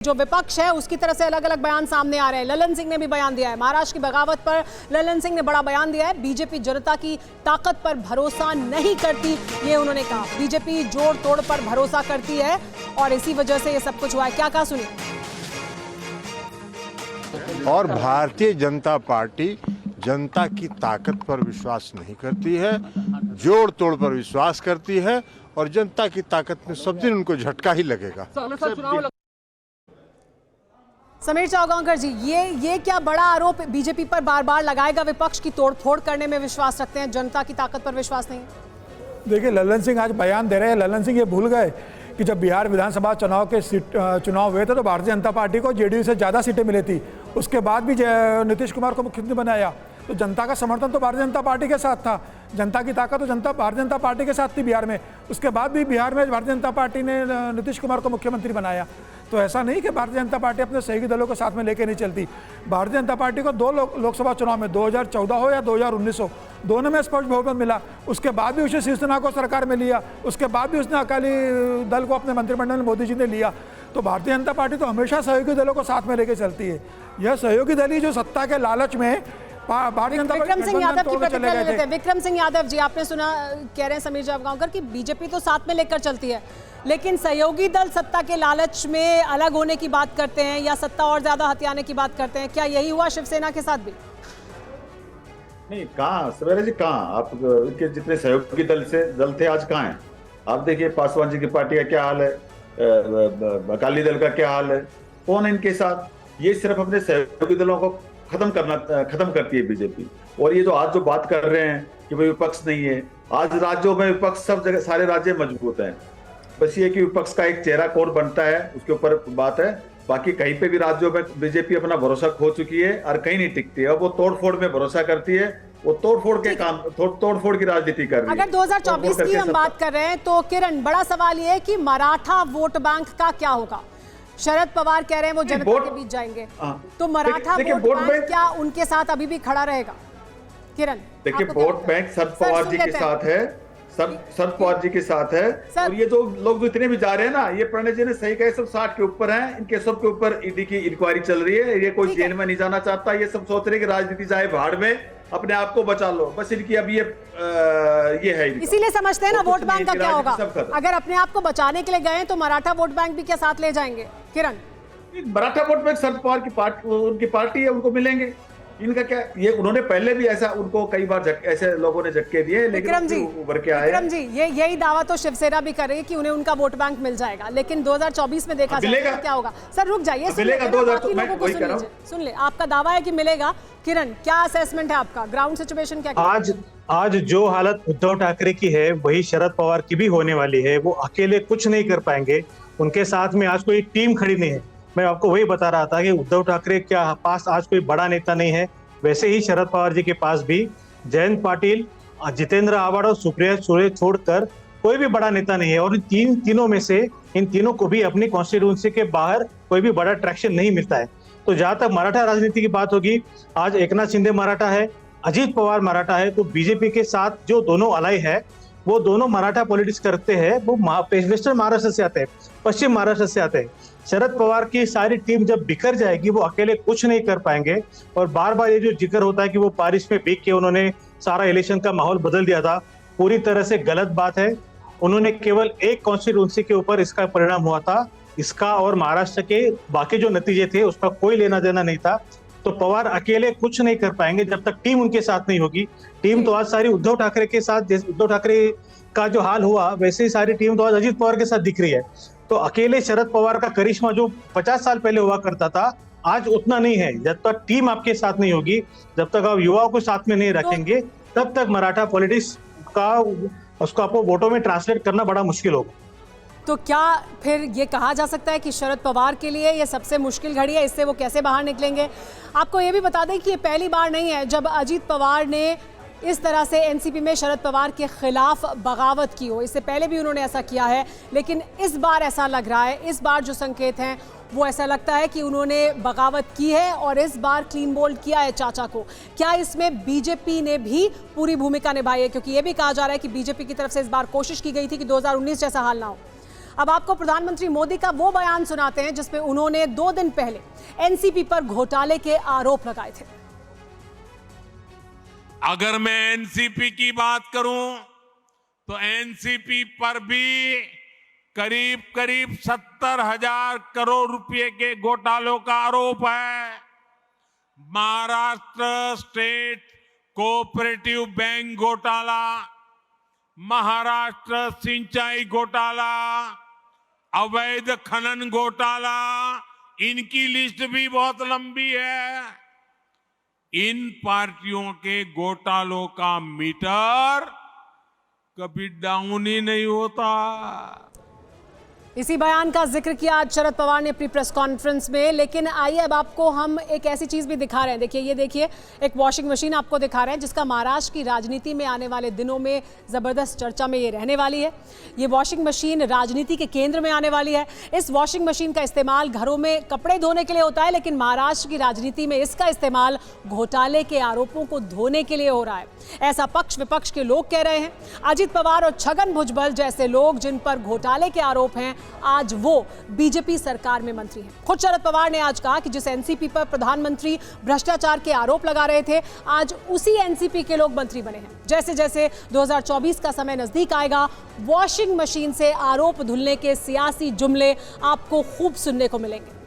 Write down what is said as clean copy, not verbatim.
जो विपक्ष है उसकी तरफ से अलग अलग बयान सामने आ रहे हैं। ललन सिंह ने भी बयान दिया है। महाराष्ट्र की बगावत पर ललन सिंह ने बड़ा बयान दिया है। बीजेपी जनता की ताकत पर भरोसा नहीं करती, ये उन्होंने कहा। बीजेपी जोड़ तोड़ पर भरोसा करती है और इसी वजह से ये सब कुछ हुआ है। क्या कहा सुनिए। और भारतीय जनता पार्टी जनता की ताकत पर विश्वास नहीं करती है, जोड़ तोड़ पर विश्वास करती है और जनता की ताकत में सब दिन उनको झटका ही लगेगा। समीर चौगांवकर जी, ये क्या बड़ा आरोप बीजेपी पर बार बार लगाएगा? विपक्ष की तोड़फोड़ करने में विश्वास रखते हैं, जनता की ताकत पर विश्वास नहीं। देखिए, ललन सिंह आज बयान दे रहे हैं। ललन सिंह ये भूल गए कि जब बिहार विधानसभा चुनाव हुए थे तो भारतीय जनता पार्टी को जेडीयू से ज़्यादा सीटें मिली थी। उसके बाद भी नीतीश कुमार को मुख्यमंत्री बनाया, तो जनता का समर्थन तो भारतीय जनता पार्टी के साथ था। जनता की ताकत तो भारतीय जनता पार्टी के साथ थी बिहार में। उसके बाद भी बिहार में भारतीय जनता पार्टी ने नीतीश कुमार को मुख्यमंत्री बनाया। तो ऐसा नहीं कि भारतीय जनता पार्टी अपने सहयोगी दलों को साथ में लेके नहीं चलती। भारतीय जनता पार्टी को दो लोकसभा चुनाव में 2014 हो या 2019 हो, दोनों में स्पष्ट बहुमत मिला। उसके बाद भी उसे शिवसेना को सरकार में लिया, उसके बाद भी उसने अकाली दल को अपने मंत्रिमंडल में मोदी जी ने लिया। तो भारतीय जनता पार्टी तो हमेशा सहयोगी दलों को साथ में लेके चलती है। यह सहयोगी दल ही जो सत्ता के लालच में भारतीय जनता पार्टी विक्रम सिंह यादव की प्रतिक्रिया ले लेते हैं। विक्रम सिंह यादव जी, आपने सुना, कह रहे हैं समीर चौगांवकर कि बीजेपी तो साथ में लेकर चलती है, लेकिन सहयोगी दल सत्ता के लालच में अलग होने की बात करते हैं या सत्ता और ज्यादा हथियाने की बात करते हैं। क्या यही हुआ शिवसेना के साथ भी? नहीं, कहाँ सवेरे जी, कहाँ आप इनके जितने सहयोगी दल थे आज कहाँ हैं? आप देखिए पासवान जी की पार्टी का क्या हाल है, अकाली दल का क्या हाल है, कौन है इनके साथ? ये सिर्फ अपने सहयोगी दलों को खत्म करती है बीजेपी। और ये जो आज जो बात कर रहे हैं कि भाई विपक्ष नहीं है, आज राज्यों में विपक्ष सब जगह सारे राज्य मजबूत हैं। बस ये कि विपक्ष का एक चेहरा कौन बनता है उसके ऊपर बात है। बाकी कहीं पे भी राज्यों में बीजेपी अपना भरोसा खो चुकी है और कहीं नहीं टिकती है। अब वो तोड़फोड़ में भरोसा करती है, वो तोड़फोड़ की राजनीति कर रही है। अगर 2024 की हम बात कर रहे हैं तो किरण, बड़ा सवाल ये है कि मराठा वोट बैंक का क्या होगा? शरद पवार कह रहे हैं वो जनता के बीच जाएंगे, तो मराठा वोट बैंक क्या उनके साथ अभी भी खड़ा रहेगा? किरण, देखिए, वोट बैंक शरद पवार जी के साथ है, शरद पवार जी के साथ है। और ये जो लोग जितने भी जा रहे हैं ना, ये प्रणय जी ने सही कहा, सब 60 के ऊपर हैं। इनके सब के ऊपर ईडी की इंक्वायरी चल रही है। ये कोई जेल में नहीं जाना चाहता। ये सब सोच रहे कि राजनीति जाए भाड़ में, अपने आप को बचा लो। बस इनकी अब ये है। इसीलिए समझते हैं ना वोट बैंक का क्या होगा। अगर अपने आप को बचाने के लिए गए तो मराठा वोट बैंक भी क्या साथ ले जाएंगे? किरण, मराठा वोट बैंक शरद पवार की उनकी पार्टी है, उनको मिलेंगे। इनका क्या, ये उन्होंने पहले भी ऐसा उनको कई बार ऐसे लोगों ने झटके दिए, लेकिन उभर के आए। विक्रम जी, यही दावा तो शिवसेना भी कर रही है कि उन्हें उनका वोट बैंक मिल जाएगा, लेकिन 2024 में देखा जाएगा क्या होगा। सर रुक जाइए, सुन ले, आपका दावा है कि मिलेगा। किरण, क्या असेसमेंट है आपका? ग्राउंड सिचुएशन क्या? आज जो हालत उद्धव ठाकरे की है वही शरद पवार की भी होने वाली है। वो अकेले कुछ नहीं कर पाएंगे, उनके साथ में आज कोई टीम खड़ी नहीं है। मैं आपको वही बता रहा था कि उद्धव ठाकरे के पास आज कोई बड़ा नेता नहीं है। वैसे ही शरद पवार जी के पास भी जयंत पाटिल, जितेंद्र आव्हाड और सुप्रिया सुळे छोड़कर कोई भी बड़ा नेता नहीं है। और तीनों में से इन तीनों को भी अपनी कॉन्स्टिट्यूंसी के बाहर कोई भी बड़ा ट्रैक्शन नहीं मिलता है। तो जहां तक मराठा राजनीति की बात होगी, आज एकनाथ शिंदे मराठा है, अजित पवार मराठा है, तो बीजेपी के साथ जो दोनों अलाई है वो दोनों मराठा पॉलिटिक्स करते हैं। वो वेस्टर्न महाराष्ट्र से आते हैं, पश्चिम महाराष्ट्र से आते हैं। शरद पवार की सारी टीम जब बिखर जाएगी वो अकेले कुछ नहीं कर पाएंगे। और बार बार ये जो जिक्र होता है कि वो बारिश में भीग के उन्होंने सारा इलेक्शन का माहौल बदल दिया था, पूरी तरह से गलत बात है। उन्होंने केवल एक कॉन्स्टिट्यूंसी के ऊपर इसका परिणाम हुआ था। इसका और महाराष्ट्र के बाकी जो नतीजे थे उसका कोई लेना देना नहीं था। तो पवार अकेले कुछ नहीं कर पाएंगे जब तक टीम उनके साथ नहीं होगी। टीम तो आज सारी उद्धव ठाकरे के साथ, जैसे उद्धव ठाकरे का जो हाल हुआ वैसे ही सारी टीम तो आज अजित पवार के साथ दिख रही है। तो अकेले शरद पवार का करिश्मा जो 50 साल पहले हुआ करता था आज उतना नहीं है। जब तक टीम आपके साथ नहीं होगी, जब तक आप युवाओं को साथ में नहीं रखेंगे, तब तक मराठा पॉलिटिक्स का उसको आपको वोटों में ट्रांसलेट करना बड़ा मुश्किल होगा। तो क्या फिर ये कहा जा सकता है कि शरद पवार के लिए ये सबसे मुश्किल घड़ी है? इससे वो कैसे बाहर निकलेंगे? आपको ये भी बता दें कि ये पहली बार नहीं है जब अजित पवार ने इस तरह से एनसीपी में शरद पवार के खिलाफ बगावत की हो। इससे पहले भी उन्होंने ऐसा किया है, लेकिन इस बार ऐसा लग रहा है, इस बार जो संकेत हैं वो ऐसा लगता है कि उन्होंने बगावत की है और इस बार क्लीन बोल्ड किया है चाचा को। क्या इसमें बीजेपी ने भी पूरी भूमिका निभाई है? क्योंकि ये भी कहा जा रहा है कि बीजेपी की तरफ से इस बार कोशिश की गई थी कि 2019 जैसा हाल ना हो। अब आपको प्रधानमंत्री मोदी का वो बयान सुनाते हैं जिसमें उन्होंने 2 दिन पहले एनसीपी पर घोटाले के आरोप लगाए थे। अगर मैं एनसीपी की बात करूं तो एनसीपी पर भी करीब 70,000 करोड़ रुपए के घोटालों का आरोप है। महाराष्ट्र स्टेट कोऑपरेटिव बैंक घोटाला, महाराष्ट्र सिंचाई घोटाला, अवैध खनन घोटाला, इनकी लिस्ट भी बहुत लंबी है। इन पार्टियों के घोटालों का मीटर कभी डाउन ही नहीं होता। इसी बयान का जिक्र किया आज शरद पवार ने अपनी प्रेस कॉन्फ्रेंस में। लेकिन आइए अब आपको हम एक ऐसी चीज भी दिखा रहे हैं। देखिए, ये देखिए, एक वॉशिंग मशीन आपको दिखा रहे हैं जिसका महाराष्ट्र की राजनीति में आने वाले दिनों में जबरदस्त चर्चा में ये रहने वाली है। ये वॉशिंग मशीन राजनीति के केंद्र में आने वाली है। इस वॉशिंग मशीन का इस्तेमाल घरों में कपड़े धोने के लिए होता है, लेकिन महाराष्ट्र की राजनीति में इसका इस्तेमाल घोटाले के आरोपों को धोने के लिए हो रहा है। ऐसा पक्ष विपक्ष के लोग कह रहे हैं। अजित पवार और छगन भुजबल जैसे लोग जिन पर घोटाले के आरोप हैं, आज वो बीजेपी सरकार में मंत्री हैं। खुद शरद पवार ने आज कहा कि जिस एनसीपी पर प्रधानमंत्री भ्रष्टाचार के आरोप लगा रहे थे, आज उसी एनसीपी के लोग मंत्री बने हैं। जैसे जैसे 2024 का समय नजदीक आएगा, वॉशिंग मशीन से आरोप धुलने के सियासी जुमले आपको खूब सुनने को मिलेंगे।